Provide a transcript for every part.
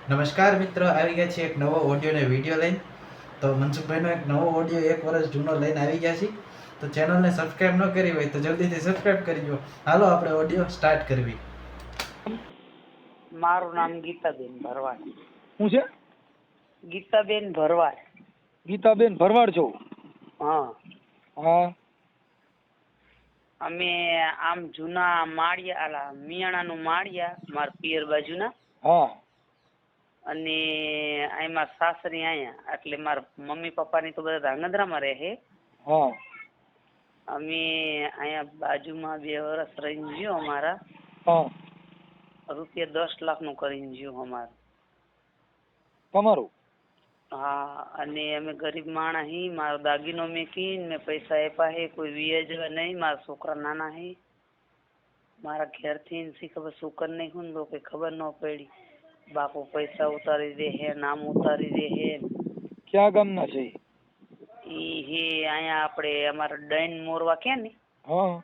નમસ્કાર મિત્રો, આવી ગયા છે એક નવો ઓડિયો ને વિડીયો લઈને. તો મનસુખભાઈનો એક નવો ઓડિયો 1 વર્ષ જૂનો લઈને આવી ગયા છે. તો ચેનલને સબસ્ક્રાઇબ ન કરી હોય તો જલ્દીથી સબસ્ક્રાઇબ કરી દો. હાલો આપણે ઓડિયો સ્ટાર્ટ કરવી. મારું નામ ગીતાબેન ભરવાડ. શું છે? ગીતાબેન ભરવાડ. ગીતાબેન ભરવાડ છો? હા, હા. અમે આમ જૂના માળિયા આલા મિયાણાનું માળિયા મારા પિયર બાજુના, હા. અને આમાં સાસરી અહીંયા, એટલે મારા મમ્મી પપ્પાની તો બધા ધ્રાંગધ્રામાં રહે. હા. અમે અહીંયા બાજુમાં 2 વર્ષ રહીને જ્યો. અમારા હા. રૂપિયા 10 લાખનું કરીને જ્યો અમારું. તમારું? હા, અને અમે ગરીબ માણસ હી. મારો દાગીનો મેકીને મેં પૈસા આપ્યા હે, કોઈ વ્યાજવા નહીં. મારા છોકરા નાના હે. મારા ઘેરથી શી ખબર સુકર નહીં હું કે ખબર ન પડી. બાપુ પૈસા ઉતારી દે હે, નામ ઉતારી દે હે. ક્યાં ગામના છે? ઈ હે અહીંયા આપણે અમારા ડૈન મોરવા કે ને, હા.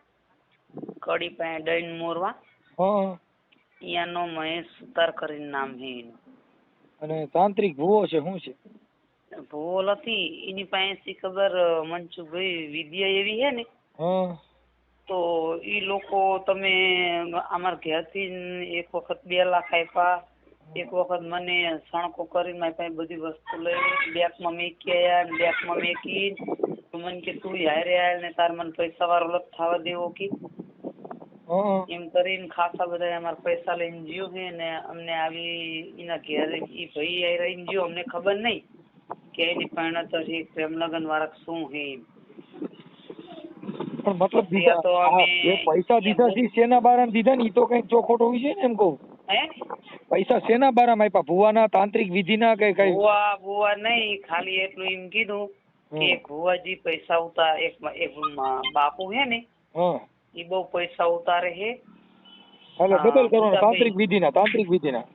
કડી પાસે ડૈન મોરવા, હા. અહીંયાનો મહેશ સુતાર કરીને નામ હે એનું. અને તાંત્રિક ભૂવો છે શું છે? ભૂલ હતી એની પાસે શી ખબર મનસુખભાઈ વિદ્યા એવી હે ને, હા. તો ઈ લોકો તમે અમારા ઘેરથી એક વખત 2 લાખ આપ્યા, એક વખત મને સણકો કરીને મારી પાસે બધી વસ્તુ લઈ બેગમાં મેકી આવ્યા, ને બેગમાં મેકી મને કે તું હારે આય ને તાર મને પૈસા વાળો લગ થવા દેવો કે હા. એમ કરીને ખાસા બધા અમારા પૈસા લઈને જ્યો છે. ને અમને આવી એના ઘેર ઈ ભાઈ આઈ રહીને જ્યો. અમને ખબર નહીં કે એની પરિણત છે પ્રેમ લગ્ન વાળા શું હે એમ. પણ મતલબ પછી તો અમે જે પૈસા દીધા છે શેના બારામાં દીધા ને ઈ તો કઈક ચોખોટ હોય છે ને એમ કહું. હે પૈસા શેના બારામાં આપ્યા? ભુવાના, તાંત્રિક વિધિના કે કઈ? ભુવા નહીં, ખાલી એટલું એમ કીધું કે ભુવાજી પૈસા ઉતાર એક બાપુ હે ને, હા. ઈ બહુ પૈસા ઉતારે હે. એટલે ડબલ કરવાના તાંત્રિક વિધિના.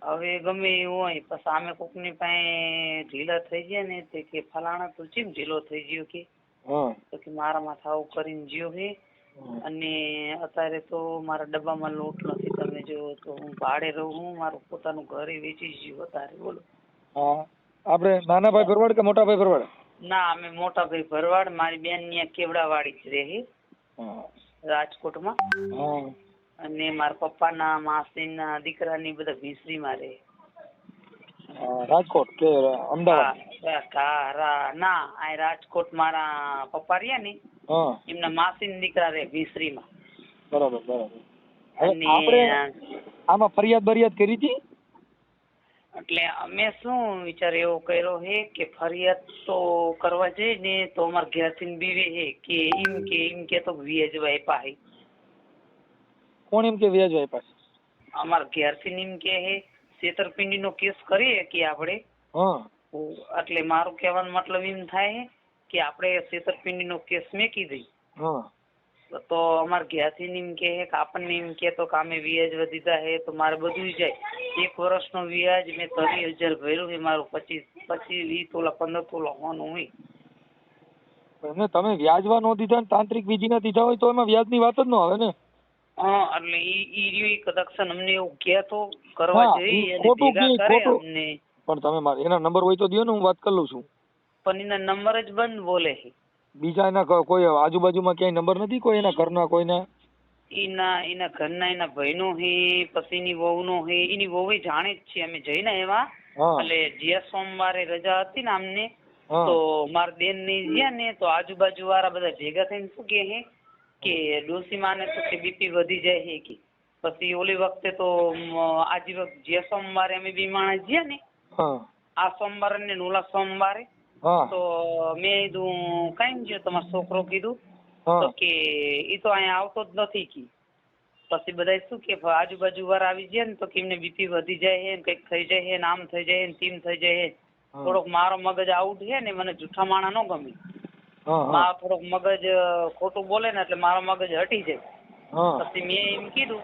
હવે ગમે એવું હોય પછી આમે કોકની પાસે ઢીલા થઈ ગયા ને તે કે ફલાણા તું ચીમ ઢીલો થઈ ગયો કે, હા. તો કે મારા માથે આવું કરીને જ્યો હે. અને અત્યારે તો મારા ડબ્બામાં લોટ નથી. તમે જો તો હું ભાડે રહું હું, મારું પોતાનું ઘરે વેચી ગયું અત્યારે. બોલો. હા. આપણે નાના ભાઈ ભરવાડ કે મોટા ભાઈ ભરવાડ? ના, અમે મોટા ભાઈ ભરવાડ. મારી બેન ત્યાં કેવડાવાડી જ રહે રાજકોટમાં. હા. અને મારા પપ્પાના માસીના દીકરાની બધા ભીસરીમાં રહે. રાજકોટ કે અમદાવાદ? ના, આ રાજકોટ મારા પપ્પા રહ્યા ને, હા. એમના માસીના દીકરા રહે ભીસરીમાં. બરાબર. અને આપણે આમાં ફરિયાદ કરી હતી? એટલે અમે શું વિચાર એવો કર્યો હે કે ફરિયાદ તો કરવા જઈએ ને તો અમારા ઘેરથી બીવે હે કે એમ કે તો વ્યાજવા આપ્યા હે. કોણ એમ કે વ્યાજ આપ્યા છે? અમારા ઘેરથી એમ કે હે છેતરપિંડીનો કેસ કરીએ કે આપણે. હા. એટલે મારું કહેવાનો મતલબ એમ થાય કે આપણે છેતરપિંડીનો કેસ મેકી દઈ. હા. તો અમારા ઘેરથી એમ કે આપણને એમ કે તો કામે વ્યાજ દીધા હે તો મારે બધું જાય. 1 વર્ષનો વ્યાજ મેં 30,000 ભર્યું છે. મારું 25 તોલા 15 તોલા હોવાનું હોય. એમને તમે વ્યાજવા ન દીધા ને તાંત્રિક વિધિના દીધા હોય તો એમાં વ્યાજની વાત જ ન આવે ને. હા, એટલે ઈ રહ્યું એક દક્ષન અમને એવું કે તો કરવા જઈએ અને ખોટું ભેગા કરે અમને. પણ તમે એના નંબર હોય તો દયો ને, હું વાત કરી લઉં છું. પણ એના નંબર જ બંધ બોલે છે. બીજા એના કોઈ આજુબાજુમાં ક્યાંય નંબર નથી? કોઈ એના ઘરના કોઈના? એના ઘરના એના ભાઈનો હે, પછી એની વહુનો હે. એની વહુ જાણે જ છે. અમે જઈને એવા એટલે જે સોમવારે રજા હતી ને અમને, તો મારા બેન ની ગયા ને તો આજુબાજુ વાળા બધા ભેગા થઈને શું કે ડોસીમાં ને તો બીપી વધી જાય છે કે. પછી ઓલી વખતે તો જે સોમવારે અમે 2 માણસ ગયા ને, આ સોમવારે ને ઓલા સોમવારે, તો મેં કીધું કઈ ગયો તમારો છોકરો? કીધું તો કે ઈ તો અહીંયા આવતો જ નથી કી. પછી બધા શું કે આજુબાજુ વાળા આવી ગયા ને તો કે એમને બીપી વધી જાય છે, કઈક થઈ જાય છે, આમ થઈ જાય છે, તેમ થઈ જાય છે. થોડોક મારો મગજ આઉટ છે ને, મને જૂઠા માણા ન ગમે. મારો થોડોક મગજ ખોટું બોલે ને એટલે મારો મગજ હટી જાય. પછી મેં એમ કીધું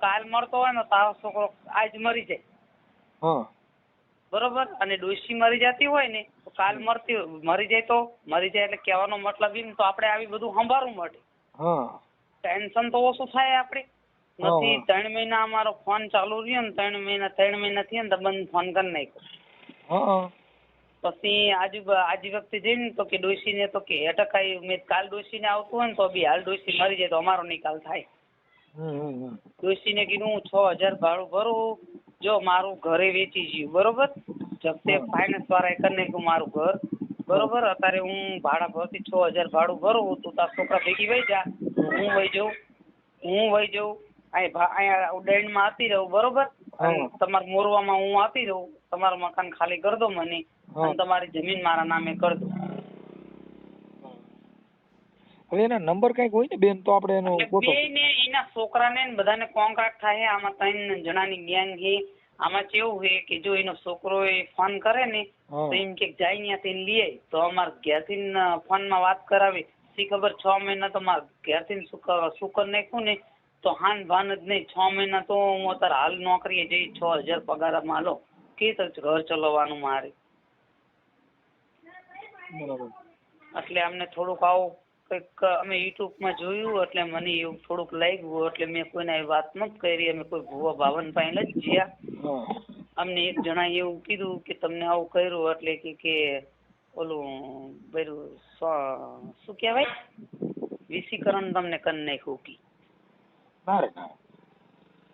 કાલ મળતો હોય ને તારો છોકરો આજ મરી જાય. બરોબર? અને ડોશી મરી જતી હોય ને તો કાલ મરી જાય એટલે કહેવાનો મતલબ એમ તો આપણે આવી બધું સંભાળવું મળે. ટેન્શન તો ઓછું થાય આપણે. નથી 3 મહિના અમારો ફોન ચાલુ રહ્યો ને 3 મહિના થયા ને તો બંધ ફોન કરી નાખ્યો. પછી આજી વખતે જઈને તો કે ડોશીને તો કે અટક આવી. મેં કાલ ડોશીને આવતું હોય ને તો બી હાલ ડોશી મરી જાય તો અમારો નિકાલ થાય. ડોશીને કીધું હું 6000 ભાડું ભરું, જો મારું ઘરે વેચી ગયું બરોબર, જપ્તે ફાઇનાન્સ વાળાએ કરી નાખ્યું મારું ઘર બરોબર. અત્યારે હું ભાડા ભરતી 6000 ભાડું ભરું, તું તાર છોકરા ભેગી વહી જા, હું વહી જાઉં અહીંયા ઉડાઈનમાં આવતી રહું બરોબર. તમારા મોરવામાં હું આવતી રહું, તમારું મકાન ખાલી કરી દો મને અને તમારી જમીન મારા નામે કરી દો. હવે એના નંબર કઈક હોય ને બેન તો આપણે એનો બેને એના છોકરાને ને બધાને કોન્ટ્રાક્ટ થાય. આમાં 3 જણાની ગેંગ છે. આમાં કેવું છે કે જો એનો છોકરો ફોન કરે ને તો એમ કે જાય ત્યાંથી લઈ આવી તો અમારે ઘેરથી ફોનમાં વાત કરાવી. સી ખબર 6 મહિના તો મારે ઘેરથી સુકર નાખ્યું ને તો હાન ભાન જ નહીં. 6 મહિના તો હું અત્યારે હાલ નોકરીએ જઈ 6000 પગારમાં લો કે ઘર ચલાવવાનું મારે. એટલે અમને થોડુંક આવું કંઈક અમે યુટ્યુબમાં જોયું એટલે મને એવું થોડુંક લાગ્યું એટલે મેં કોઈને વાત નથી કરી. અમે કોઈ ભુવા ભાવન પાસે જ ગયા. અમને એક જણા એવું કીધું કે તમને આવું કર્યું એટલે કે ઓલું બધું શું કહેવાય વિસીકરણ તમને કરી નાખ્યું કે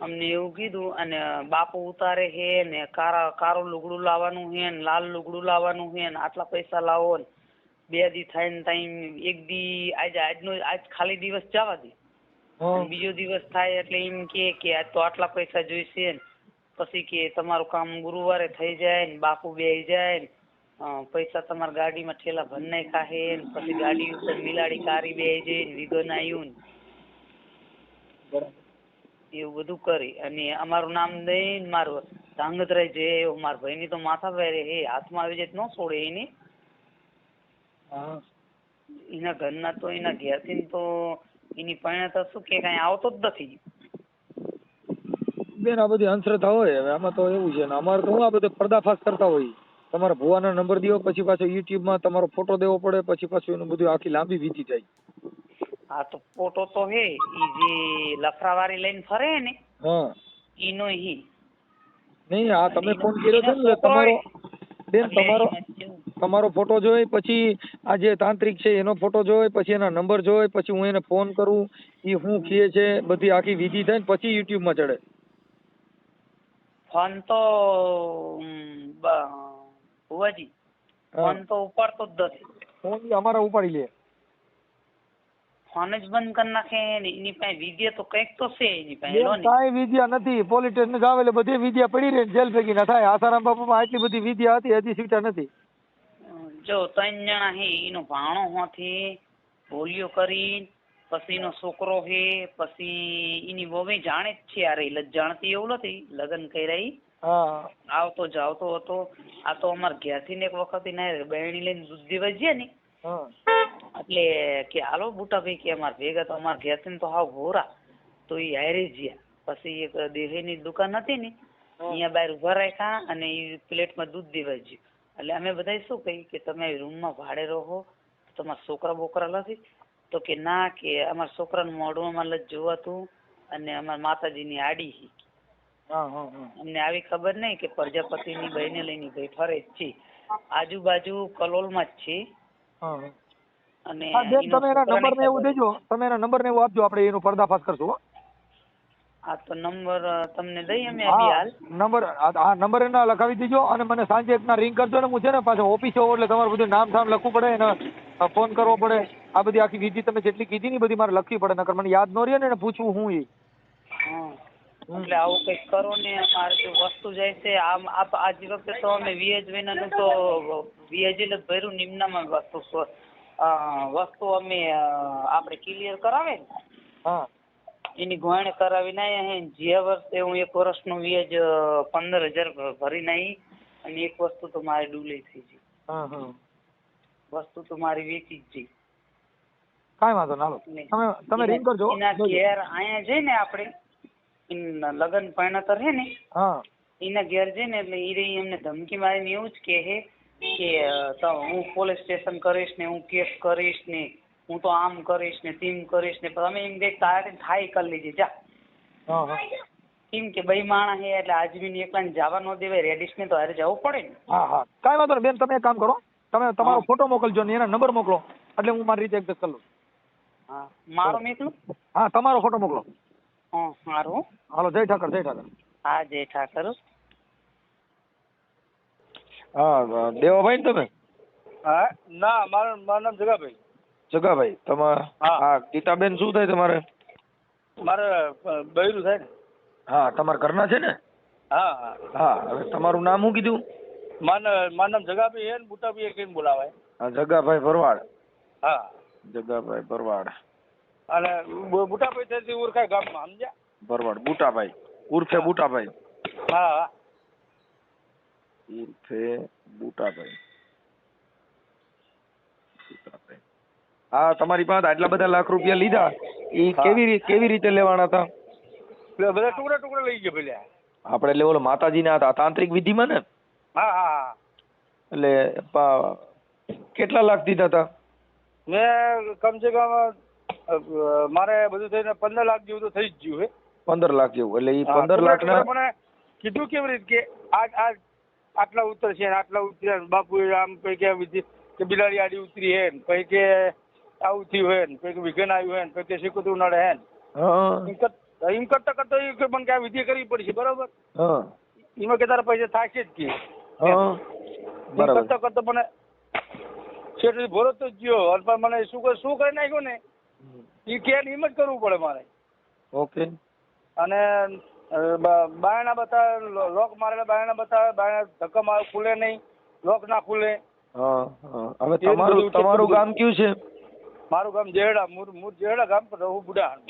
અમને એવું કીધું. અને બાપુ ઉતારે છે ને કારું લુગડું લાવવાનું છે ને લાલ લુગડું લાવવાનું છે ને આટલા પૈસા લાવો ને 2 દી થાય ને ટાઈમ 1 દી આજ ખાલી દિવસ જવા દે, બીજો દિવસ થાય એટલે એમ કે આજ તો આટલા પૈસા જોઈશે ને પછી કે તમારું કામ ગુરુવારે થઈ જાય ને બાપુ બેસી જાય ને પૈસા તમારા ગાડીમાં ઠેલા ભર નાખ્યા છે ને પછી ગાડી ઉપર મિલાડી કારી બેસી જાય ને વિગન આવ્યું ને એવું બધું કરી અને અમારું નામ દઈને મારું ધાંગધ્રાઈ જે મારા ભાઈની તો માથા ભાઈ એ હાથમાં આવી જાય ન છોડે એની. એના ઘરના તો એના ઘેરથી તો એની પરિણત શું કે કઈ આવતો જ નથી બેન. આ બધી અંધશ્રદ્ધા હોય. હવે આમાં તો એવું છે ને અમારે તો હું આ બધે પર્દાફાશ કરતા હોય. તમારા ભુવાના નંબર દો પછી પાછો યુટ્યુબમાં તમારો ફોટો દેવો પડે પછી પાછું એનું બધું આખી લાંબી વીતી જાય. હા તો ફોટો તો હે ઈ જે લફરાવાળી લઈને ફરે ને ઈનો હી નહીં. આ તમે ફોન કર્યો છે ને તમારો બેન તમારો ફોટો જોઈ પછી આ જે તાંત્રિક છે એનો ફોટો જોઈ પછી એના નંબર જોઈ પછી હું એને ફોન કરું એ શું કહે છે બધી આખી વિધિ થાય ને પછી યુટ્યુબમાં ચડે. ફોન તો ભુવાજી ફોન તો ઉપાડતો જ નથી. ફોન અમારા ઉપાડી લે. ફોન જ બંધ કરી નાખે ને એની પાસે વિદ્યા તો કંઈક તો છે એની પાસે. કાંઈ વિદ્યા નથી. પોલીસ સ્ટેશન જાવ એટલે બધી વિદ્યા પડી રહે જેલ ભેગી ના થાય. આસારામ બાપુમાં આટલી બધી વિદ્યા હતી હજી સીટા નથી. જો 3 જણા હે એનો ભાણો હોથી ભોલિયો કરી પછી એનો છોકરો હે પછી એની વહુ જાણે જ છે. યાર એ જાણતી એવું નથી લગ્ન કર્યા આવતો જાવતો હતો. આ તો અમારે ઘેરથી ને એક વખત એને બહેણી લઈને દૂધ દેવા ગયા ને એટલે કે હાલો બુટાભાઈ કે અમારે ભેગા તો અમારે ઘેરથી તો હાવ ભોરા તો એ હારે ગયા. પછી એક દેહીની દુકાન હતી ને અહીંયા બહાર ઉભા રાખ્યા અને એ પ્લેટમાં દૂધ દેવા ગયું. એટલે અમે બધા શું કહી કે તમે રૂમમાં ભાડે રહો તમારા છોકરા બોકરા નથી તો કે ના કે અમારા છોકરાનું મોઢું અમારે લજ જોવાતું અને અમારા માતાજીની આડી હી. અમને આવી ખબર નહીં કે પ્રજાપતિની બહેને લઈને ભાઈ ફરે જ છે. આજુબાજુ કલોલમાં જ છે. અને તમે એના નંબર ને એવું દેજો. તમે એના નંબર ને એવું આપજો આપણે એનો પર્દાફાશ કરશું. હા તો નંબર તમને દઈ અમે આપી હાલ નંબર એના લખાવી દેજો અને મને સાંજે એકના રિંગ કરજો ને હું છે ને પાછો ઓફિસે હોઉં એટલે તમારું બધું નામ ઠામ લખવું પડે એને ફોન કરવો પડે. આ બધી આખી વિધિ તમે જેટલી કીધી ને બધી મારે લખવી પડે નકર મને યાદ ન રહે ને પૂછવું હું એ. એટલે આવું કંઈક કરો ને અમારે જો વસ્તુ જાય છે આજ વખતે તો અમે વ્યાજ વિનાનું તો વ્યાજ એટલે ભર્યું નિમ્નમાં વસ્તુ અમે આપણે ક્લિયર કરાવે ને એની ગોયણ કરાવી નાઈ. જે વર્ષે હું 1 વર્ષનું વ્યાજ 15000 ભરી નાઈ અને એક વસ્તુ તો મારી ડૂલે થઈ ગઈ. વસ્તુ તો મારી વેચી જ જઈ. કાંઈ વાંધો ના. તમે રિંગ કરજો. એના ઘેર અહીંયા જઈને આપણે લગ્ન પરણતર હે ને એના ઘેર જઈને એટલે એ એમને ધમકી મારીને એવું જ કહે કે હું પોલીસ સ્ટેશન કરીશ ને હું કેસ કરીશ ને હું તો આમ કરીશ ને તેમ કરીશ ને તમે એમ દેખ તારે થાય કરી લેજે જા. હા હા કેમ કે બે માણસ છે એટલે આજમીન એકલાને જવા ન દેવાય, રેડિશ ને તો હારે જવું પડે ને. હા હા કાંઈ વાંધો નહીં બેન, તમે એક કામ કરો, તમે તમારો ફોટો મોકલજો ને એના નંબર મોકલો એટલે હું મારી રીતે એડજસ્ટ કરી લઉં. હા મારો મેકલું. હા તમારો ફોટો મોકલો. હા સારું. હાલો જય ઠાકર જય ઠાકર. હા જય ઠાકર. હા દેવાભાઈ ને તમે? હા ના, મારું નામ જગાભાઈ. જગાભાઈ તમારે? હા ગીતાબેન શું થાય તમારે? મારે બૈરું થાય ને. હા તમારા ઘરના છે ને? હા હા હા હવે તમારું નામ શું કીધું? મારું નામ જગાભાઈ હે ને બુટાભાઈ કહીને બોલાવાય. હા જગાભાઈ ભરવાડ. હા જગાભાઈ ભરવાડ. અને બુટાભાઈ ત્યાંથી ઓળખાય ગામમાં, સમજ્યા? ભરવાડ બુટાભાઈ ઉર્ફે બુટાભાઈ. હા હા ઉર્ફે બુટાભાઈ. હા તમારી પાસે આટલા બધા લાખ રૂપિયા લીધા એ કેવી રીતે લેવાના હતા? બધા ટુકડા ટુકડા લઈ ગયા પેલા. આપણે એટલે ઓલો માતાજીના હતા તાંત્રિક વિધિમાં ને? હા હા હા એટલે કેટલા લાખ દીધા હતા? મેં કમસે કમ મારે બધું થઈને 15 લાખ જેવું તો થઈ જ ગયું હે. 15 લાખ જેવું. એટલે એ 15 લાખના મને કીધું કેવી રીતે કે આટલા ઉતરશે ને આટલા ઉતર્યા, બાપુ આમ કઈ કે વિધિ કે બિલાડી આડી ઉતરી હે ને, કઈ કે આવું થયું હે ને, કઈ કે વિઘન આવ્યું હે ને, કઈ કે શીખું નડે હે ને. એમ કરતા કરતા એ મને કે આ વિધિ કરવી પડશે, બરોબર? એમાં કે તારા પૈસા થશે જ કે. કરતા કરતા મને છેટલી ભરો તો ગયો અને મને શું કરી નાખ્યું ને એ કે એમ જ કરવું પડે મારે. ઓકે. અને બાયણા બતાવે, લોક મારેલા બાયણા બતાવે, બાયણા ધક્કા મારે ખુલે નહીં, લોક ના ખુલે. હવે તમારું ગામ કયું છે? મારું ગામ જેહડા, મૂળ જેહડા ગામ પર રહું બુડાહણ.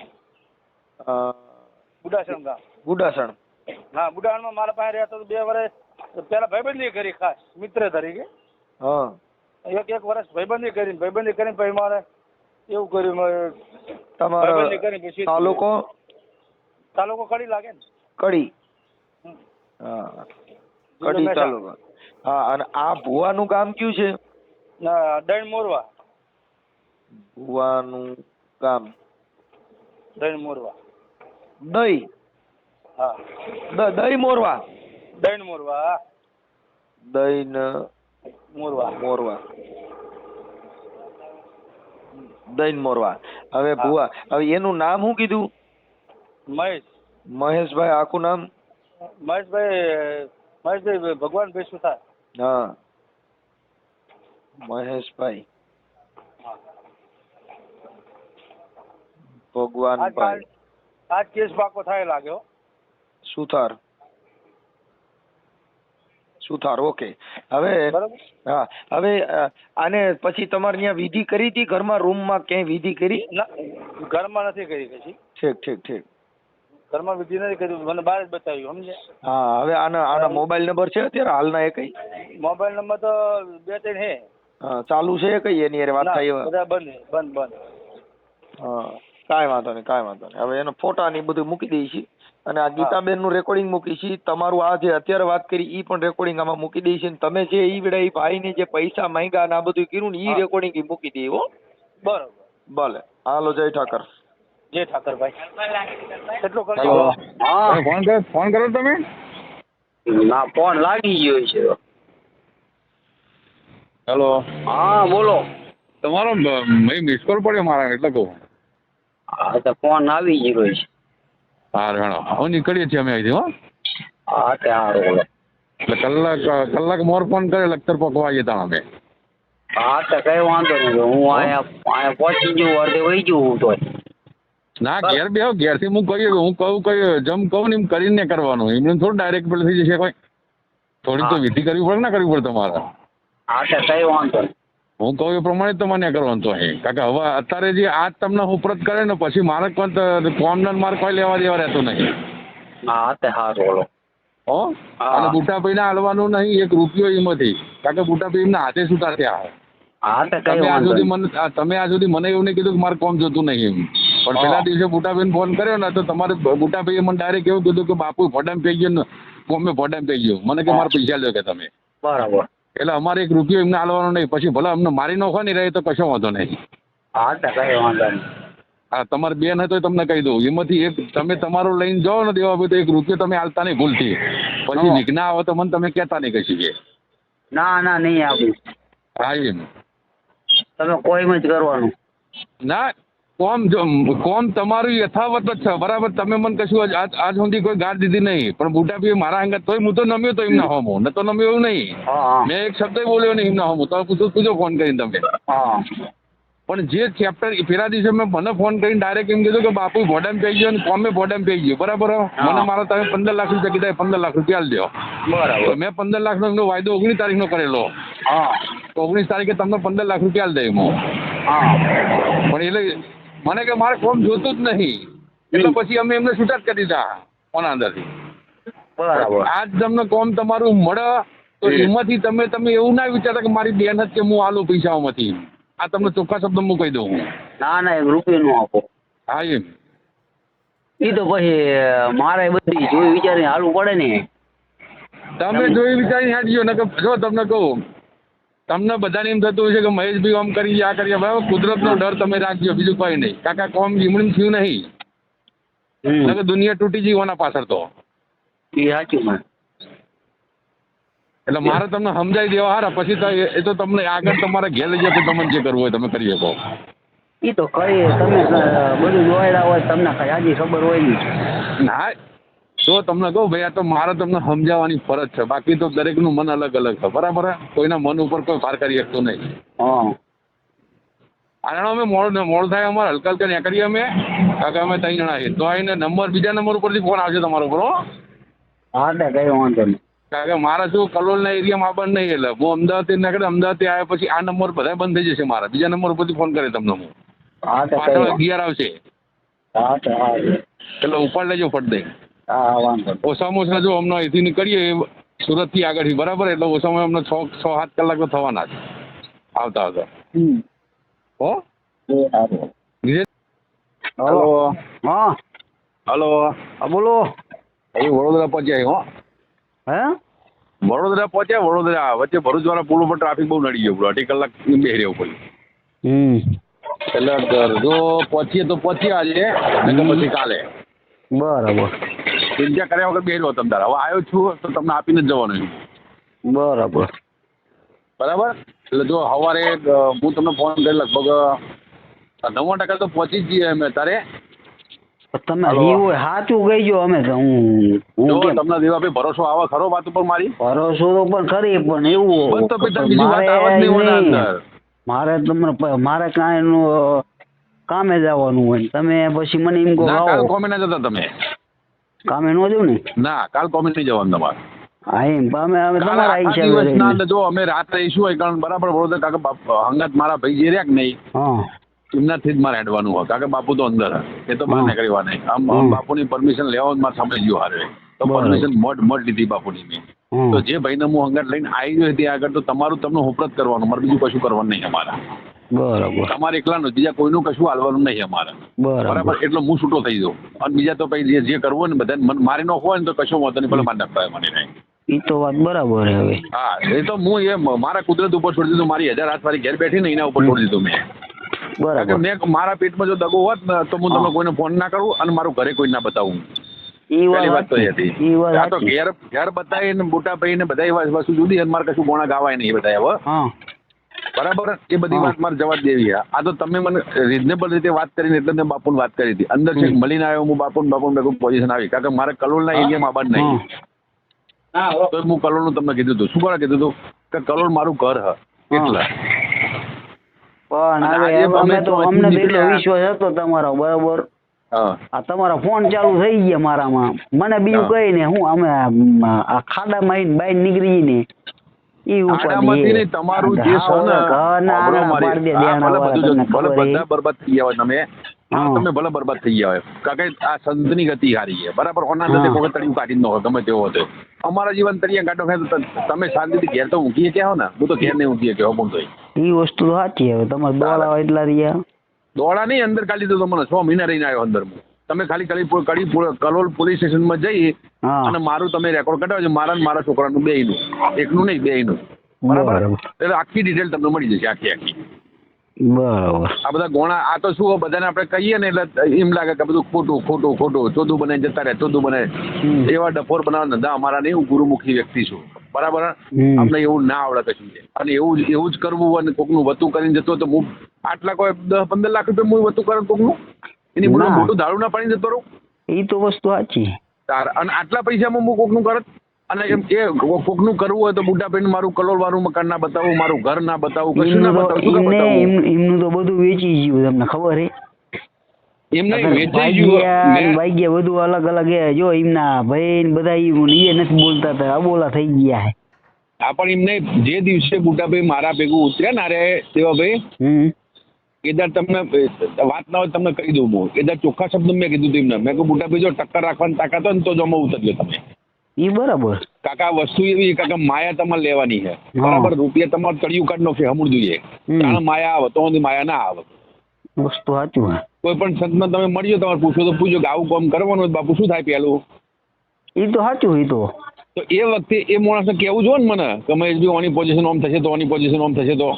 બુડાસણ ગામ. બુડાસણ. હા બુડાહણમાં મારા પાસે રહેતો 2 વર્ષ પેલા ભાઈબંધી કરી, ખાસ મિત્ર તરીકે. એક વર્ષ ભાઈબંધી કરીને પછી મારે એવું કર્યું. ભાઈબંધી કરી પછી તાલુકો કડી લાગે ને? કડી. હા કડી તાલુકો. હા અને આ ભુવાનું ગામ કયું છે? દૈણ મોરવા. ભુવાનું ગામ દૈણ મોરવા. દઈ. હા દઈ મોરવા. દૈણ મોરવા. દૈન મોરવા. મોરવા. દૈન મોરવા. હવે ભુવા, હવે એનું નામ શું કીધું? મહેશભાઈ. આખું નામ? મહેશભાઈ ભગવાનભાઈ સુથાર. હા મહેશભાઈ ભગવાનભાઈ. આજ કેસ પાકો થાય લાગ્યો. સુથાર. ઓકે. હવે હા હવે આને પછી તમારે ત્યાં વિધિ કરી હતી ઘરમાં, રૂમમાં ક્યાંય વિધિ કરી? ઘરમાં નથી કરી પછી. ઠીક. ઘરમાં વિધિ નથી કરી, મને બહાર જ બતાવ્યું, સમજે? હા હવે આના મોબાઈલ નંબર છે અત્યારે હાલના? એ કઈ મોબાઈલ નંબર તો 2-3 હે. હા ચાલુ છે કઈ એની યાર વાત થાય? બધા બંધ. હા કાંઈ વાંધો નહીં. હવે એનો ફોટા ને બધું મૂકી દઈશી અને આ ગીતાબેન નું રેકોર્ડિંગ મૂકીશી. તમારું આ જે અત્યારે વાત કરી ઈ પણ રેકોર્ડિંગ આમાં મૂકી દઈશી. તમે જે ઈ વેળા ઈ ભાઈ ને જે પૈસા માંગ્યા ને આ બધું કર્યું ને ઈ રેકોર્ડિંગ ઈ મૂકી દઈએ. હો બરોબર. ભલે હાલો જય ઠાકર. જય ઠાકરભાઈ. કેટલો કરજો? હા ફોન કરો તમે? ના ફોન લાગી ગયો છે. હેલો. હા બોલો. તમારો મિસ કોલ પડ્યો મારા એટલે કહું. હા તો ફોન આવી ગયો છે. હા હેણો હું નીકળીએ છીએ અમે અહીંથી. હો હા તે સારું બોલો. એટલે કલાક મોર ફોન કરે લખતર પકવા જતા અમે. હા તો કઈ વાંધો નહીં, હું અહીંયા પહોંચી ગયું, અડધે વહી ગયું હું તો. ના ઘેર બેહો, ઘેરથી હું કહું જેમ કહું ને એમ કરીને કરવાનું, એમને થોડું ડાયરેક્ટ પેલું થઈ જશે. કોઈ થોડીક તો વિધિ કરવી પડે ને, કરવી પડે તમારે. હા તો કઈ વાંધો નહીં, હું કહું એ પ્રમાણે તમારે કરવાનું તો અહીં. કારણ કે હવે અત્યારે જે આજ તમને ઉપરત કરે ને પછી મારે કોણ મારે કોઈ લેવા દેવા રહેતું નહીં. હા તે સારું બોલો. હો અને બુટાભાઈને હાલવાનું નહીં 1 રૂપિયો એમાંથી, કારણ કે બુટાભાઈ એમના હાથે છૂટા થયા. હા તો કઈ તમે વાંધો નહીં. તમે આજ સુધી મને એવું નહીં કીધું કે મારે કોમ જોતું નહીં એમ, પણ પેલા દિવસે બુટાભાઈને ફોન કર્યો ને તો તમારે બુટાભાઈએ મને ડાયરેક્ટ એવું કીધું કે બાપુ ભોડામ પઈ ગયો ને કોમે ભોડામ પઈ ગયો, મને કે મારે પૈસા લ્યો કે તમે. બરાબર. એટલે અમારે 1 રૂપિયો એમને હાલવાનો નહીં. પછી ભલે અમને મારી નાખો નહીં રહે તો કશો વાંધો નહીં. હા તો કઈ વાંધો નહીં. હા તમારી બેન હોય તો તમને કહી દઉં, એમાંથી એક તમે તમારું લઈને જાઓ ને દેવાભાઈ, તો 1 રૂપિયો તમે આલતા નહીં ભૂલથી. પછી વિઘ્ન આવે તો મને તમે કહેતા નહીં કશું કે. ના નહીં આપું. હા એમ. તમે કોઈમ જ કરવાનું. ના કોમ તમારું યથાવત જ છે બરાબર. તમે મને કશું આજ સુધી કોઈ ગાળ દીધી નહીં, પણ બુટાભાઈ મારા અંગત તોય હું તો નમ્યો તો એમના હોમો, ન તો નમ્યો એવું નહીં. મેં એક શબ્દ બોલ્યો નહીં એમના હોમો. તો પૂછો ફોન કરીને તમે. પણ જે ચેપ્ટર પેલા દિવસે મેં મને ફોન કરીને ડાયરેક્ટ એમ કીધું કે બાપુ ભોડામ પઈ ગયો અને કોમે ભોડામ પઈ ગયો બરાબર. મને મારા તમે 15 લાખ રૂપિયા કીધા, 15 લાખ રૂપિયા આલી દો બરાબર. મેં 15 લાખનો એમનો વાયદો 19 તારીખનો કરેલો. 19 તારીખે તમને 15 લાખ રૂપિયા આલી દે એમાં. પણ એટલે મને કે મારે કોમ જોતું જ નહીં, એટલે પછી અમે એમને છૂટા જ કરી દીધા કોના અંદરથી. બરાબર. આજ તમને કોમ તમારું મળે તો એમાંથી તમે એવું ના વિચારતા કે મારી બેન જ કે હું આલું પૈસાઓમાંથી. આ તમને ચોખ્ખા શબ્દ હું કહી દઉં. ના 1 રૂપિયો નું આપો. હા એમ. એ તો પછી મારે બધી જોઈ વિચારીને હાલવું પડે ને. તમે જોઈ વિચારીને હાડજો ને. જો તમને કહું, તમને બધાને એમ થતું હોય છે કે મહેશભાઈ આમ કરી આ કરીએ, બરાબર. કુદરતનો ડર તમે રાખજો, બીજું કોઈ નહીં. કાકા કોમ લીમડી થયું નહીં, કે દુનિયા તૂટી જીવવાના પાછળ તો. એ સાચું. એટલે મારે તમને સમજાવી દેવા હારા, પછી તો એ તો તમને આગળ તમારે ઘેર લઈ જાય, તમને જે કરવું હોય તમે કરી શકો. એ તો કઈ તમે બધું જોયેલા હોય, તમને હજી ખબર હોય નહીં. ના તો તમને કહું ભાઈ, આ તો મારે તમને સમજાવવાની ફરજ છે. બાકી તો દરેકનું મન અલગ અલગ છે બરાબર. કોઈના મન ઉપર કોઈ ભાર કરી શકતો નહીં. અને અમે મોડ થાય અમારે હલકા હલકા ત્યાં કરીએ અમે. કાકા અમે 3 જણા છીએ, તો આવીને બીજા નંબર ઉપરથી ફોન આવશે તમારો ઉપર. હા તો કઈ વાંધો નહીં. કારણ કે મારા શું કલોલના એરિયામાં આવવાનું નહીં, એટલે હું અમદાવાદથી નીકળે, અમદાવાદથી આવ્યા પછી આ નંબર બધા બંધ થઈ જશે મારા. બીજા નંબર ઉપરથી ફોન કરે તમને હું. પાછળ ગિયર આવશે એટલે ઉપાડ લેજો ફટ દઈ. ઓછામાં ઓછા જો અમને અહીંથી નીકળીએ સુરતથી આગળથી બરાબર, એટલે ઓછામાં અમને 6-7 કલાક તો થવાના જ આવતા. હો હલો. હા હલો. બોલો. અહીં વડોદરા પહોંચ્યા. હો વડોદરા પહોંચ્યા. વડોદરા વચ્ચે ભરૂચવાળા પુલ ઉપર ટ્રાફિક બહુ નડી ગયો. 2.5 કલાક બેસી રહેવું પડ્યું. એટલે જો પહોંચીએ તો પહોંચીએ આજે, પછી કાલે. બરાબર. ચિંતા કર્યા વગર બેસી રહ્યો તમે તારા. હવે આવ્યો છું તો તમને આપીને જ જવાનું. બરાબર. એટલે જો સવારે હું તમને ફોન કરી લગભગ 90% તો પહોંચી જ જઈએ અમે તારે. તમે સાચું કહીજો. અમે જો તમને દેવાભાઈ ભરોસો આવે ખરો વાત ઉપર મારી? ભરોસો તો પણ ખરી, પણ એવું તો બીજી વાત આવે જ નહીં અંદર. મારે કાંઈ કામે જવાનું હોય, તમે પછી મને એમ કહો કાલ કોમે ના જતા તમે? કામે ન જવું ને? ના કાલ કોમે નહીં જવાનું તમારે. હા એમ અમે તમારા હિસાબે જો અમે રાત રહીશું હોય, કારણ બરાબર વડોદરા કાકા હંગાત મારા ભાઈ જે રહ્યા કે નહીં, એમનાથી જ મારે હેડવાનું હોય. કારણ કે બાપુ તો અંદર એ તો બહાર નીકળવા નહીં. આમ બાપુની પરમિશન લેવા મારે સમજી ગયો હારે, તો પરમિશન મળ લીધી બાપુની મેં. તો જે ભાઈને હું હંગાત લઈને આવી ગયો ત્યાં આગળ, તો તમારું તમને હોપરત કરવાનું, મારે બીજું કશું કરવાનું નહીં અમારા. બરાબર. તમારે એકલાનું, બીજા કોઈનું કશું હાલવાનું નહીં અમારે. બરાબર. એટલે હું છૂટો થઈ જાઉં, અને બીજા તો પછી જે કરવું હોય ને બધા મારી નો હોય ને તો કશું વાંધો નહીં, ભલે મારી નાખતા મને નહીં. એ તો વાત બરાબર હવે. હા એ તો હું મારા કુદરત ઉપર છોડી દીધું. મારી 1000 હાથ મારી ઘેર બેઠી ને એના ઉપર છોડી દીધું મેં. બરાબર. મેં મારા પેટમાં જો દગો હોત ને તો હું તમને કોઈને ફોન ના કરું અને મારું ઘરે કોઈ ના બતાવું. પહેલી વાત તો એ હતી. આ તો ઘેર બતાવી ને મોટા ભાઈ ને બધા વસ્તુ જુદી, અને મારે કશું ગોણા ગાવાય નહીં બધા હવે. બરાબર. એ બધી વાત મારે જવા દેવી. આ તો તમે મને રિઝનેબલ રીતે વાત કરીને એટલે મેં બાપુને વાત કરી હતી. અંદર છે મળીને આવ્યો હું બાપુ પોઝિશન આવી, કારણ કે મારે કલોલના એરિયામાં આવવાનું નહીં. તો હું કલોલનું તમને કીધું હતું. શું કીધું હતું કે કલોલ મારું ઘર હ એટલે. પણ અમને તો એટલો વિશ્વાસ હતો તમારો બરાબર. આ તમારા ફોન ચાલુ થઈ ગયા મારામાં, મને બીજું કઈ ને હું અમે આ ખાડામાં આવીને બહાર નીકળી ને તમારું જે બધા બરબાદ થઈ ગયા હોય તમે ભલે બરબાદ થઈ ગયા હોય. કારણ કે આ સંતની ગતિ હારી છે બરાબર. ઓના વખત તળિયું કાઢી ન હોય ગમે તેવો હતો. અમારા જીવન તળિયા કાઢો ખાય તો તમે શાંતિથી ઘેર તો ઊંઘીએ ક્યાં હો ને? હું તો ઘેર નહીં ઊંઘીએ કે પણ તો એ વસ્તુ સાચી. હવે તમારે દોડા એટલા રહ્યા દોડા નહીં, અંદર કાઢી દીધો મને. 6 મહિના રહીને આવ્યો અંદર. તમે ખાલી કલોલ પોલીસ સ્ટેશનમાં જઈ અને મારું તમે રેકોર્ડ કઢાવજો, મારા છોકરાનું બેયનું, એકનું નહીં બેયનું. બરાબર. એટલે આખી ડિટેલ તમને મળી જશે આખી. બરાબર. આ બધા ગોણા આ તો શું બધાને આપણે કહીએ ને એટલે એમ લાગે કે બધું ખોટું ખોટું ખોટું ચોદું બને જતા રહે ચોદું બને એવા ડફોર બનાવવા ધંધા અમારા નહીં. હું ગુરુમુખી વ્યક્તિ છું બરાબર. અમને એવું ના આવડે કશું છે અને એવું જ કરવું અને કોકનું વતું કરીને જતો તો હું આટલા કોઈ 10-15 લાખ રૂપિયા હું વતું કરે કોકનું એની બોલો મોટું દારૂ ના પાણી જતો રહું. એ તો વસ્તુ સાચી. અને આટલા પૈસામાં હું કોકનું કરત અને એમ એ કોકનું કરવું હોય તો બુઢા પેન મારું કલોલ વાળું મકાન ના બતાવું, મારું ઘર ના બતાવું, કશું ના બતાવું. શું બતાવું? એમનું તો બધું વેચી ગયું તમને ખબર હે? એમ નહીં વેચાઈ ગયું. વાગ્યા બધું અલગ અલગ હે. જો એમના ભાઈ ને બધા એ નથી બોલતા હતા અબોલા થઈ ગયા હે. હા પણ એમ નહીં જે દિવસે બુઢાભાઈ મારા ભેગું ઉતર્યા ને અરે દેવાભાઈ એદાર તમને વાત ના હોય તમને કહી દઉં હું એદાર ચોખ્ખા શબ્દ મેં કીધું હતું એમને. મેં કહ્યું બુઢાભાઈ જો ટક્કર રાખવાની તાકાત હોય ને તો જમા ઉતરજો તમે. એ બરાબર. કાકા વસ્તુ એવી કાકા માયા તમારે લેવાની છે બરાબર. રૂપિયા તમારે તળિયું કાઢ નાખે હમું જોઈએ કારણ માયા આવે તો માયા ના આવે. વસ્તુ સાચું. કોઈ પણ સંતમાં તમે મળ્યો તમારે પૂછો તો પૂછો કે આવું કામ કરવાનું હોય બાપુ શું થાય પેલું. એ તો સાચું. એ તો એ વખતે એ માણસને કેવું જો ને મને કે મેં ઓની પોઝિશન ઓમ થશે તો ઓની પોઝિશન ઓમ થશે તો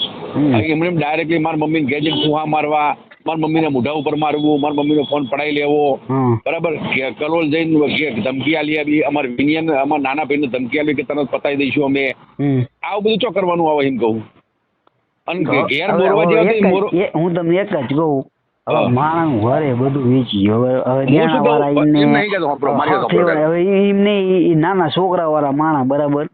એમને ડાયરેક્ટલી મારા મમ્મીને ગેજેટ ફુહા મારવા, મારા મમ્મીને મોઢા ઉપર મારવું, મારા મમ્મીનો ફોન પડાવી લેવો બરાબર. કલોલ જઈને ધમકી આલી આવી અમારે વિનિયન અમારા નાના ભાઈને ધમકી આલી કે તરત પતાવી દઈશું અમે. આવું બધું ચો કરવાનું આવે એમ કહું. અને ઘેર બોરવા જેવા હું તમને એક જ કહું માણસ ઘરે બધું વેચી હવે એમને નાના છોકરા વાળા માણસ બરાબર.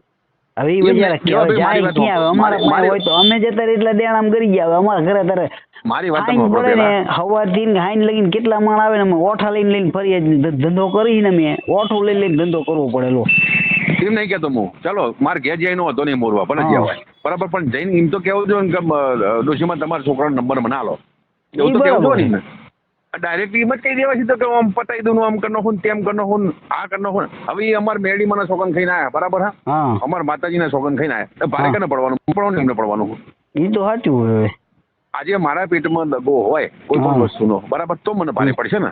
હવે એ બિચારા જાય ક્યાં? અમારા પાસે હોય તો અમે જતા એટલે દેણામ કરી ગયા. અમારા ઘરે તારે મારી વાત પડે ને સવારથી હાઈન લગીને કેટલા માણ આવે ને અમે ઓઠા લઈને ફરી ધંધો કરીને અમે ઓઠું લઈને ધંધો કરવો પડેલો. એમ નહીં કેતો હું ચાલો મારે ઘેર જઈને હતો નહીં મોરવા ભલે જવાય બરાબર. પણ જઈને એમ તો કેવું જોઈએ કે ડોશીમાં તમારા છોકરાનો નંબર બના લો એવું તો કેવું જોઈએ ને. ડાયરેક્ટલી એમ જ કહી દેવા છે તો કે આમ પતાવી દઉં આમ કરી નાખું તેમ કરી નાખું આ કરી નાખું. હવે અમારા મેરડીમાં સોગન ખાઈને આવ્યા બરાબર. હા અમારા માતાજીના સોગન ખાઈને આવ્યા ભારે કને પડવાનું પડવાનું એમને પડવાનું. એ તો સાચું. હવે આજે મારા પેટમાં દગો હોય કોઈ પણ વસ્તુનો બરાબર તો મને ભારે પડશે ને.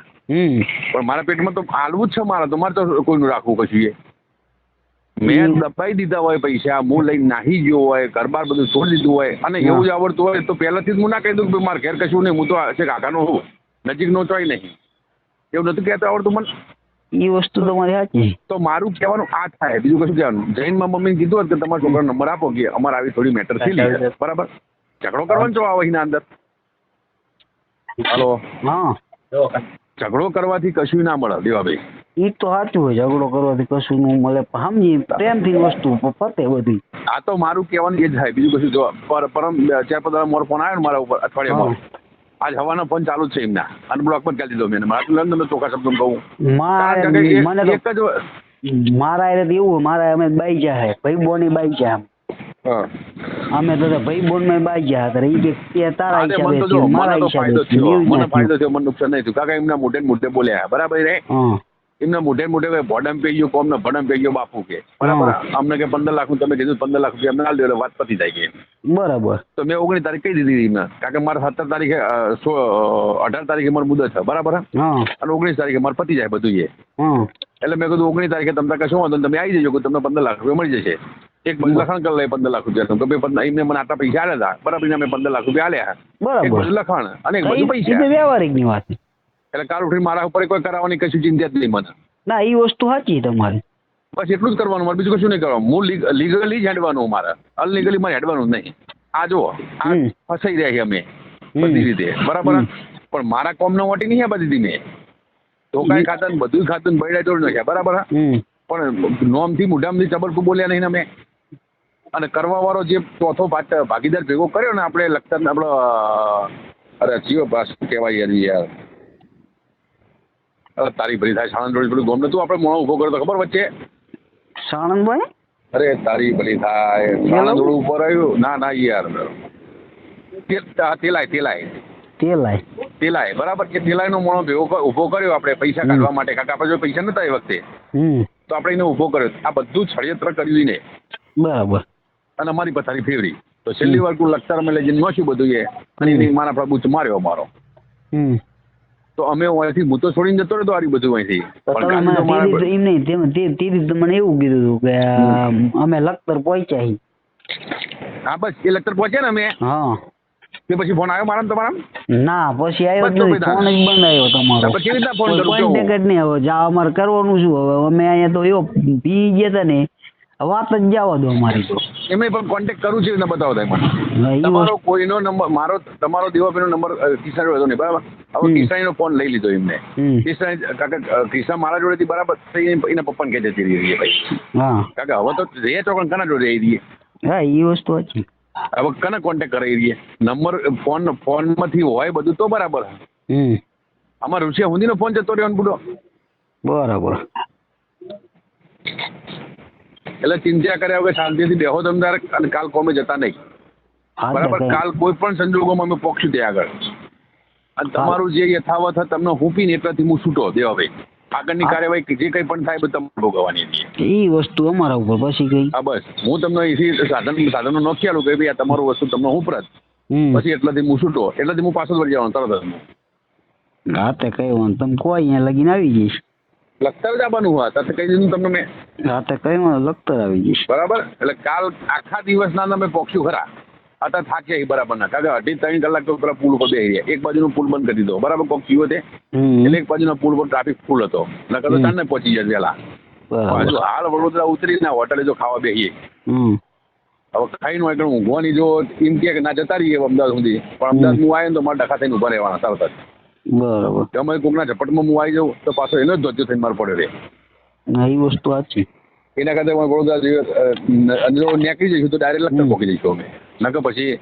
પણ મારા પેટમાં તો હાલવું જ છે મારે તો કોઈનું રાખવું કશું. મેં દબાઈ દીધા હોય પૈસા હું લઈને નાહી ગયો હોય ઘરબાર બધું છોડી દીધું હોય અને એવું જ આવડતું હોય તો પહેલાથી જ હું ના કહી દઉં કે મારે ઘેર કશું નહીં હું તો કાકાનો હું નજીકનો ચોય નહીં એવું નથી કહેતો આવડતું મને. એ વસ્તુ તમારી સાચી. તો મારું કહેવાનું આ થાય બીજું કશું કહેવાનું. જૈનમાં મમ્મીને કીધું હોત કે તમારા છોકરાનો નંબર આપો કે અમારે આવી થોડી મેટર થઈ બરાબર. ઝઘડો કરવાનો છો આવો એના અંદર. હલો હા ઝઘડો કરવાથી કશું ના મળે દેવાભાઈ. એ તો સાચું હોય ઝઘડો કરવાથી કશું ન મળે. સમજી પ્રેમથી વસ્તુ પતે બધી. આ તો મારું કહેવાનું એ જ થાય બીજું કશું. જો પરમ 4-5 મોર ફોન આવ્યો ને મારા ઉપર અઠવાડિયામાં આજ હવાનો ફોન ચાલુ જ છે એમના અને બ્લોક પર ચાલી દીધો મેં. મારા ચોખ્ખા શબ્દ કહું મારા એવું મારા અમે બાઈ જાય ભાઈ બોની બાઈ જાય અમે તો ભાઈ બોન માં બાઈ ગયા હતા. એ તારા હિસાબે મારા હિસાબે મને ફાયદો થયો મને નુકસાન નહીં થયું. કાકા એમના મોઢે બોલ્યા બરાબર રે. એમના મોઢે ભોડમ પે ગયો કોમ ને ભડમ પે ગયો બાપુ કે બરાબર. અમને કે 15 લાખ તમે કીધું 15 લાખ રૂપિયા અમને આલી દો વાત પતી જાય કે બરાબર. તો મેં 19 તારીખ કહી દીધી એમને કારણ કે મારે 17 તારીખે 18 તારીખે મારે મુદત છે બરાબર. અને 19 તારીખે મારે પતી જાય બધું એ. એટલે મેં કીધું 19 તારીખે તમને કશું વાંધો તમે આવી જજો તમને 15 લાખ રૂપિયા મળી જશે. એક બધું લખાણ કરી લે 15 લાખ રૂપિયા તો ભાઈ એમને મને આટલા પૈસા આલ્યા હતા બરાબર. મેં 15 લાખ રૂપિયા આલ્યા એક બધું લખાણ અને એક બધું પૈસા વ્યવહારિક ની વાત. એટલે કાલ ઉઠી મારા ઉપર કોઈ કરાવવાની કશું ચિંતા જ નહીં મને. ના એ વસ્તુ સાચી તમારી. બસ એટલું જ કરવાનું મારે બીજું કશું નહીં કરવાનું. હું લીગલી જ હેડવાનું મારે અનલીગલી મારે હેડવાનું જ નહીં. આ જુઓ આ ફસાઈ રહ્યા છીએ અમે બધી રીતે બરાબર. પણ મારા કોમ નો વટી નહીં બધી મેં ધોકાઈ ખાતા ને બધું ખાતું ને બૈડા જોડ નાખ્યા બરાબર. પણ નોમથી મોઢામાંથી ચબરકું બોલ્યા નહીં અમે. અને કરવા વાળો જે ચોથો ભાગીદાર ભેગો કર્યો ને આપણે લખતા આપણો અરે જીવો શું કહેવાય યાર તારી ભરી થાય સાણંદ રોડ પેલું ગોમ નતું આપણે મોણો ઉભો કર્યો તો ખબર વચ્ચે સાણંદભાઈ. અરે તારી ભલી થાય સાણંદ રોડ ઉપર આવ્યું ના યાર તેલાય બરાબર કે તેલાય નો મોણો ભેગો ઉભો કર્યો આપણે પૈસા કાઢવા માટે કારણ કે આપણે જો પૈસા નતા એ વખતે તો આપણે એને ઉભો કર્યો. આ બધું ષડયંત્ર કર્યું ને બરાબર. અને અમારી પથારી ફેવરી તો છેલ્લી વાર તું લખતર અમે લઈ જઈને નોખ્યું બધું એ અને એની મારા પ્રભુ માર્યો અમારો. તો અમે અહીંથી હું તો છોડીને જતો રહ્યો આ બધું અહીંથી. મને એવું કીધું હતું કે અમે લખતર પહોંચ્યા. હા બસ એ લખતર પહોંચ્યા ને અમે કે પછી ફોન આવ્યો મારા તમારા? ના પછી આવ્યો જ બસ તો નથી, ફોન જ બંધ આવ્યો તમારો. પછી કેવી રીતના ફોન કોઈ કરું કોન્ટેક્ટ જ નહીં. હવે જા અમારે કરવાનું શું? હવે અમે અહીંયા તો એવો પી ગયા હતા ને, વાત જ જવા દો અમારી તો. એમને પણ કોન્ટેક્ટ કરું છે ને બતાવો તમે હા, ઈ તમારો કોઈનો નંબર મારો તમારો દેવાભાઈનો નંબર કિસાન હતો નહીં બરાબર. હવે કિસાનીનો ફોન લઈ લીધો એમને. હમ. કિસાન કાકા કિસાન મારા જોડેથી બરાબર એના પપ્પાને કહે જતી રહી ભાઈ. હા કાકા હવે તો રે ચોકન કના જોડે રહી રહીએ. હા ઈ વસ્તુ હતી. હવે કને કોન્ટેક્ટ કરાવી રહીએ? નંબર ફોનમાંથી હોય બધું તો બરાબર. આમાં રૂસિયા હુંદીનો ફોન જતો રહ્યો ને બુડો. બરાબર. એટલે ચિંતા કર્યા વગર શાંતિથી બેહો તમે તારે, અને કાલ કોમે જતા નહીં બરાબર. કાલ કોઈ પણ સંજોગોમાં અમે પોક્ષું ત્યાં આગળ. અને તમારું જે યથાવત તમને હુંપીને એટલાથી હું છૂટો દેવાભાઈ. આગળની કાર્યવાહી જે કંઈ પણ થાય બધું તમારે ભોગવવાની હતી ઈ વસ્તુ અમારા ઉપર. પછી કઈ હા બસ હું તમને અહીંથી સાધનો નોખી આલું કે ભાઈ આ તમારું વસ્તુ તમને હું પ્રત પછી એટલાથી હું છૂટો એટલાથી હું પાછો વળી જવાનું તરત જ. હા તે કઈ વાંધો, તમે કોઈ અહીંયા લગીને આવી જઈશ. લખતર જ આવવાનું હોય તો કહી દીધું તમને મેં. હા તે કઈ વાંધો, લખતર આવી જઈશ. બરાબર. એટલે કાલ આખા દિવસના તમે પોક્ષું ખરા. અત્યારે થાક્યા બરાબર ના, કારણ કે 2.5-3 કલાક તો પેલા પુલ ઉપર બેસી રહ્યા. એક બાજુનો પુલ બંધ કરી દીધો બરાબર. કોક થયું તે એટલે એક બાજુના પુલ પર ટ્રાફિક ફૂલ હતો. નકર તો ચાંદને પહોંચી જાય પેલા. હજુ હાલ વડોદરા ઉતરીને હોટલે જો ખાવા બેસીએ. હવે ખાઈને હોય કે ઊંઘવાની જો એમ કે ના જતા રહીએ અમદાવાદ સુધી, પણ અમદાવાદ હું આવ્યો ને તો મારે ડખા થઈને ઉભા રહેવાના તરત જ. બરાબર. તમે કોકના ઝપટમાં હું આવી જાઉં તો પાછો એનો જ ધોજો થઈને મારે પડે રહે. હા ઈ વસ્તુ સાચી. એના કરતા વડોદરા નીકળી જઈશું તો ડાયરેક્ટ લખતર પહોંચી જઈશું અમે. નકર પછી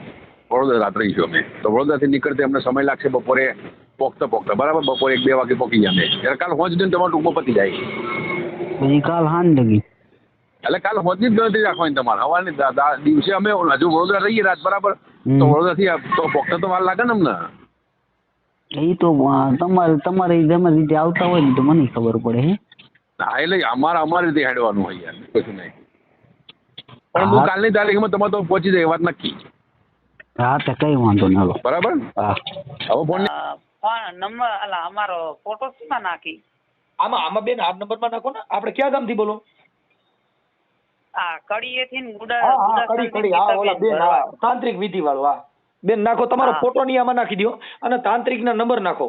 વડોદરા રાત્રે રહીશું અમે. તો વડોદરાથી નીકળતે અમને સમય લાગશે બપોરે પોકતા બરાબર. બપોરે 1-2 વાગે પહોંચી જાય અમે. એટલે કાલ હોંચ દઈને તમારું ટૂંકમાં પતી જાય. પછી કાલ હાંજ લગી. એટલે કાલ હોંચની જ ગણતરી રાખવાની તમારે. હવાની દિવસે અમે હજુ વડોદરા રહીએ રાત બરાબર, તો વડોદરાથી તો પોકતા તો વાર લાગે ને અમને. એ તો તમારે જેમાં રીતે આવતા હોય ને તો મને ખબર પડે. હે હા એટલે અમારી રીતે હેડવાનું હોય યાર, કશું નહીં. પણ હું કાલની તારીખમાં તમારે તો પહોંચી જાય વાત નક્કી. હા તો કઈ વાંધો ના લો. બરાબર. હા હવે ફોન નંબર અલા અમારો ફોટો શેમાં નાખી? આમાં બેન આ નંબરમાં નાખો ને. આપણે ક્યાં ગામથી બોલો? આ કડીએથી ને કડી. હા ઓલા બેન તાંત્રિક વિધિ વાળો. હા બેન નાખો. તમારો ફોટો ની આમાં નાખી દો અને તાંત્રિક ના નંબર નાખો.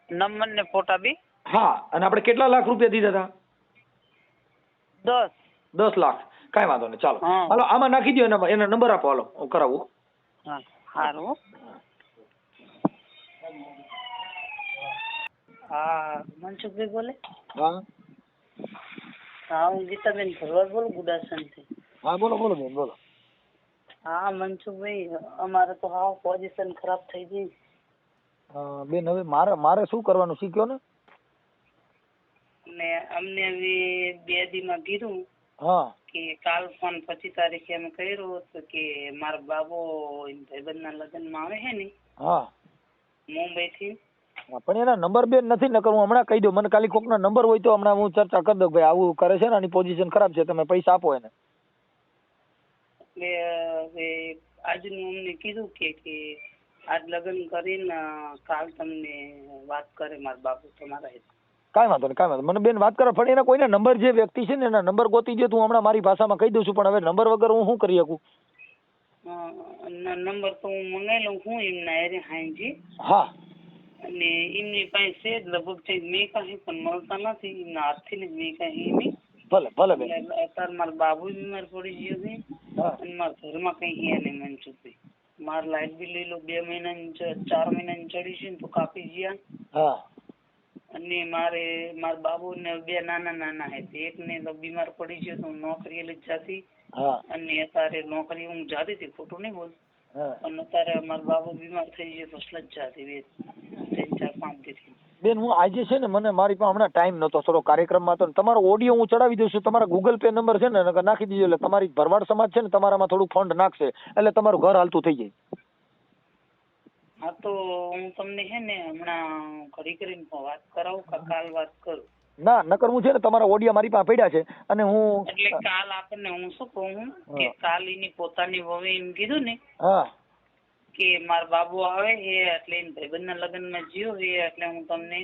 નંબર ને ફોટા બી. હા. અને આપણે કેટલા લાખ રૂપિયા દીધા હતા? 10 લાખ. કાંઈ વાંધો નહીં, ચાલો હાલો આમાં નાખી દો. એના નંબર આપો, હાલો હું કરાવું. હા સારું. હા મનસુખભાઈ બોલે? હા હા હું ગીતાબેન ભરવાડ બોલું ગુડાસનથી. હા બોલો બોલો બેન બોલો. હા મનસુખભાઈ અમારે તો હા પોઝિશન ખરાબ થઈ ગઈ. બેન હવે મારે શું કરવાનું શીખ્યો ને? ને અમને હવે 2 દીમાં કીધું કે કાલ ફોન 25 તારીખે અમે કર્યો હતો કે મારા બાબો ભાઈબંધના લગ્નમાં આવે છે ને મુંબઈ થી. પણ એના નંબર બેન નથી ન કરું હમણાં કહી દો મને. ખાલી કોકના નંબર હોય તો હમણાં હું ચર્ચા કરી દઉં ભાઈ આવું કરે છે ને આની પોઝિશન ખરાબ છે, તમે પૈસા આપો એને. એટલે આજનું અમને કીધું કે આજ લગ્ન કરીને કાલ તમને વાત કરે મારા બાબુ તમારા. કાંઈ વાંધો નહીં, કાંઈ વાંધો. મને બેન વાત કરો પણ એના કોઈના નંબર જે વ્યક્તિ છે ને એના નંબર ગોતી દે. તું હમણાં મારી ભાષામાં કહી દઉં છું પણ હવે નંબર વગર હું શું કરી શકું? નંબર તો હું મંગાવી લઉં હું એમના એરે હાંજી. હા અને એમની પાસે છે જ લગભગ છે મેં કાંઈ પણ મળતા નથી. એમના હાથથી જ મેં કાંઈ એમની. ભલે ભલે બેન. અત્યારે મારા બાબુ બીમાર પડી ગયો છે અને મારા ઘરમાં કઈ હે નહીં મનસુખભાઈ. મારે લાઇટ બિલ લઈ લો 2 મહિનાની 4 મહિનાની ચડી છે ને તો કાપી ગયા. અને મારા બાબુ ને 2 નાના હે. એકને તો બીમાર પડી ગયો તો નોકરી લઈ જતી અને અત્યારે નોકરી હું જાતી હતી, ખોટું નહીં બોલ. અને અત્યારે મારા બાબુ બીમાર થઈ ગયો તો જ જાતી 3-4-5 દી. બેન હું આજે છે ને મને મારી પાસે હમણાં ટાઈમ નતો થોડો કાર્યક્રમમાં તો તમારો ઓડિયો હું ચડાવી દઉં છું. તમારા ગૂગલ પે નંબર છે ને નાખી દીધો એટલે તમારી ભરવાડ સમાજ છે ને તમારામાં થોડું ફંડ નાખશે એટલે તમારું ઘર હાલતું થઈ જાય. હા તો હું તમને હે ને હમણાં ઘડી કરીને વાત કરાવું કે કાલ વાત કરું? ના નકર હું છે ને તમારા ઓડિયા મારી પાસે પડ્યા છે અને હું એટલે કાલ આપણને હું શું કહું કે કાલ એની પોતાની વહુએ એમ કીધું ને કે મારા બાબુ આવે છે એટલે એને ભાઈબંધના લગ્નમાં જીવ છે એટલે હું તમને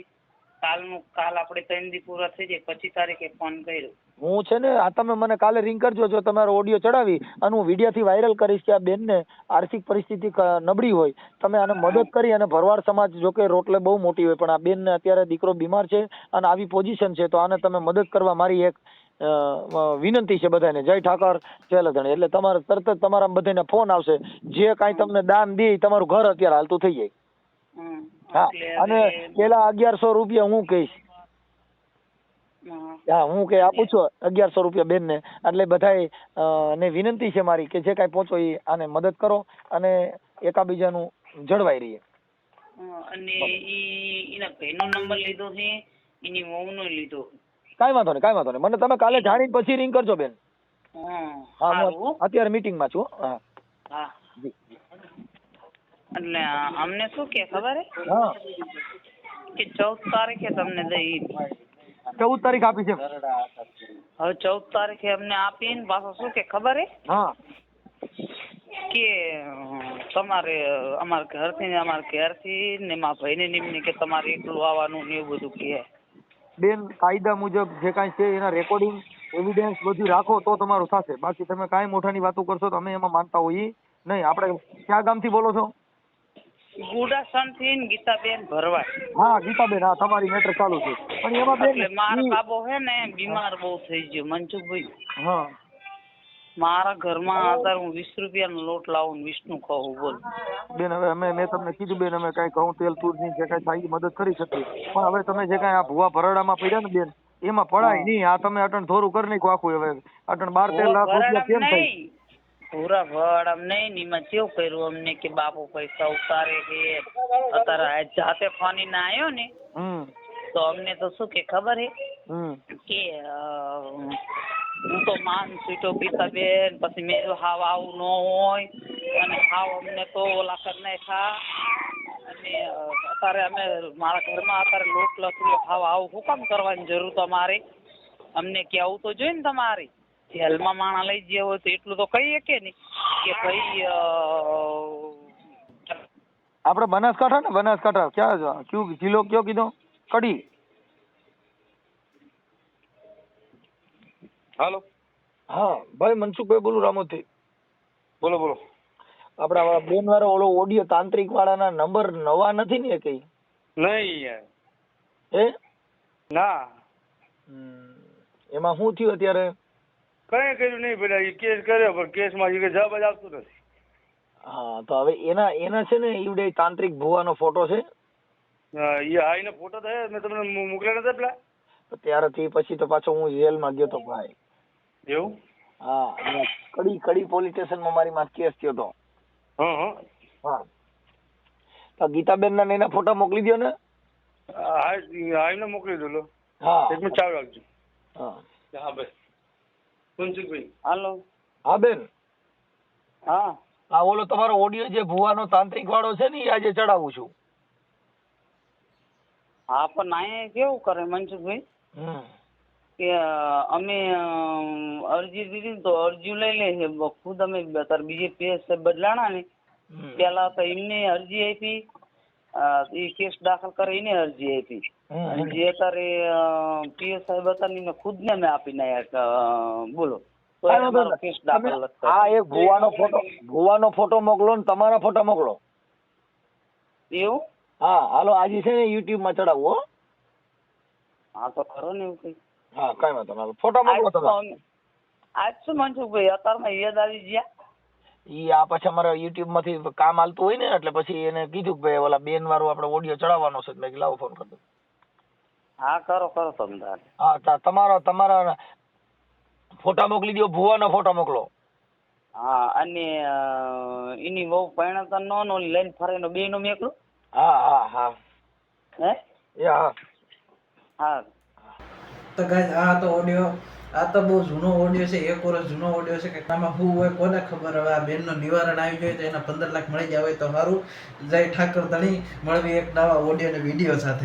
કાલ આપણે 3 દી પૂરા થઈ જાય 25 તારીખે ફોન કર્યો. હું છે ને આ તમે મને કાલે રિંગ કરજો જો તમારો ઓડિયો ચડાવી અને હું વિડીયોથી વાયરલ કરીશ કે આ બેનને આર્થિક પરિસ્થિતિ નબળી હોય તમે આને મદદ કરી અને ભરવાડ સમાજ જો કે રોટલે બહુ મોટી હોય પણ આ બેનને અત્યારે દીકરો બીમાર છે અને આવી પોઝિશન છે તો આને તમે મદદ કરવા મારી એક વિનંતી છે બધાને. જય ઠાકર જય લધણી. એટલે તમારે તરત જ તમારા બધાને ફોન આવશે જે કાંઈ તમને દાન દે તમારું ઘર અત્યારે હાલતું થઈ જાય. હા અને પેલા 1100 રૂપિયા હું કહીશ. હા હું કે આપું છું 1100 રૂપિયા બેન ને એટલે બધાય ને વિનંતી છે મારી કે જે કાંઈ પહોંચો એ આને મદદ કરો અને એકાબીજાનું જળવાઈ રહીએ. અને એના ભાઈનો નંબર લીધો છે એની વહુનો લીધો. કાંઈ વાંધો નહીં મને તમે કાલે જાણીને પછી રિંગ કરજો બેન. હા હું અત્યારે મીટિંગમાં છું. હા હા એટલે અમને શું કે ખબર હે હા કે 14 તારીખે તમને દઈ 14 તારીખ આપી છે. હવે 14 તારીખે અમને આપીને પાછો શું કે ખબર હે હા કે તમારે અમારા ઘરથી ને મારા ભાઈને નિમને કે તમારે એકલું આવવાનું ને એવું બધું કહે. બેન કાયદા મુજબ જે કાંઈ છે એના રેકોર્ડિંગ એવિડન્સ બધું રાખો તો તમારું થશે. બાકી તમે કાંઈ મોટાની વાતો કરશો તો અમે એમાં માનતા હોઈએ નહીં. આપણે ક્યાં ગામથી બોલો છો? ગુડાસણથી ગીતાબેન ભરવાડ. હા ગીતાબેન હા તમારી મેટર ચાલુ છે પણ એમાં બેન એટલે મારા બાબો હે ને બીમાર બહુ થઈ ગયો મનસુખભાઈ. હા મારા ઘરમાં અત્યારે હું 20 રૂપિયાનો લોટ લાવું ને 20 નું ખાવું બોલ. બેન હવે મેં તમને કીધું બેન અમે કાંઈ ઘઉં તેલ તૂરની જે કાંઈ થાય એ મદદ કરી શકીએ પણ હવે તમે જે કાંઈ આ ભૂવા ભરડામાં પડ્યા ને બેન એમાં પડાય નહીં. આ તમે અટણ થોડું કરી નાખો આખું હવે અટણ 12-13 લાખ રૂપિયા કેમ થાય? પૂરા ભરડામ નહીં એમાં કેવું કર્યું અમને કે બાપુ પૈસા ઉતારે કે અત્યારે જાતે ફોની ના આવ્યો ને તો અમને તો શું કે ખબર હે કે હું તો માન છૂટો પીતા બેન પછી મેં હાવ આવું ન હોય અને હાવ અમને તો ઓલા કરી નાખ્યા અને અત્યારે અમે મારા ઘરમાં અત્યારે લોટ લખી હાવ આવું શું કામ કરવાની જરૂર તમારે અમને કેવું તો જોઈએ ને તમારે જેલમાં માણા લઈ ગયા હોય તો એટલું તો કહીએ કે નહીં કે ભાઈ આપણે બનાસકાંઠા ને બનાસકાંઠા ક્યાં કયું જિલ્લો કયો કીધો? કડી. હાલો હા ભાઈ મનસુખભાઈ બોલું રામોદથી. બોલો બોલો. આપડા બેન વાળો ઓલો ઓડિયો તાંત્રિક વાળાના નંબર નવા નથી ને કઈ? નહીં યાર. હે ના એમાં શું થયું અત્યારે? કઈ કર્યું નહીં પેલા એ કેસ કર્યો પણ કેસમાં જવાબ જ આપતું નથી. હા તો હવે એના છે ને ઈવડે તાંત્રિક ભુવાનો ફોટો છે. હા એનો ફોટો તો મેં તમને મોકલ્યા નતા પેલા. ત્યારથી પછી તો પાછો હું જેલમાં ગયો તો ભાઈ. એવું? હા કડી પોલીસ સ્ટેશનમાં મારી માં કેસ થયો તો. હા તો ગીતાબેન ના એના ફોટા મોકલી દો ને. હા એમને મોકલી દો લો. હા એક મિનિટ ચાલુ રાખજો. હા ભાઈ મનસુખભાઈ. હાલો. હા બેન. હા હા ઓલો તમારો ઓડિયો જે ભુવાનો તાંત્રિક વાળો છે ને એ આજે ચડાવું છું. હા પણ અહીંયા કેવું કરે મનસુખભાઈ કે અમે અરજી દીધી ને તો અરજી લઈ લે છે ખુદ અમે અત્યારે બીજે પીએસ સાહેબ બદલાણા ને પેલા તો એમને અરજી આપી એ કેસ દાખલ કરે એને અરજી આપી અને જે અત્યારે પીએસ સાહેબ હતા ને ખુદ ને અમે આપીને આવ્યા બોલો તો અમારો કેસ દાખલ આ એક ભુવાનો ફોટો મોકલો ને તમારા ફોટા મોકલો. એવું? હા હાલો આજે છે ને યુટ્યુબ માં ચડાવો. હા તો ખરો ને એવું કઈ. હા કઈ વાંધો નહીં ફોટા મોકલો તમે. આજ શું મનસુખભાઈ અત્યારમાં યાદ આવી ગયા? ઈ આ પછી અમારા યુટ્યુબ માંથી કામ હાલતું હોય ને એટલે પછી એને કીધું કે ભાઈ ઓલા બેન વાળું આપણે ઓડિયો ચડાવવાનો છે એટલે લાવો ફોન કરી દો. હા કરો તમે. હા તમારા ફોટા મોકલી દો ભુવાનો ફોટા મોકલો. હા અને એની બહુ પરણતા નો લઈને ફરે નો બે નો મેકલો. હા હે હા હા તો ગાઈસ આ તો ઓડિયો આ તો બહુ જૂનો ઓડિયો છે 1 વર્ષ જૂનો ઓડિયો છે કે આમાં શું હોય કોને ખબર. હવે આ બેનનું નિવારણ આવી જાય તો એના 15 લાખ મળી જાય હોય તો સારું. જય ઠાકર ધણી મળવી એક નવા ઓડિયો અને વિડીયો સાથે.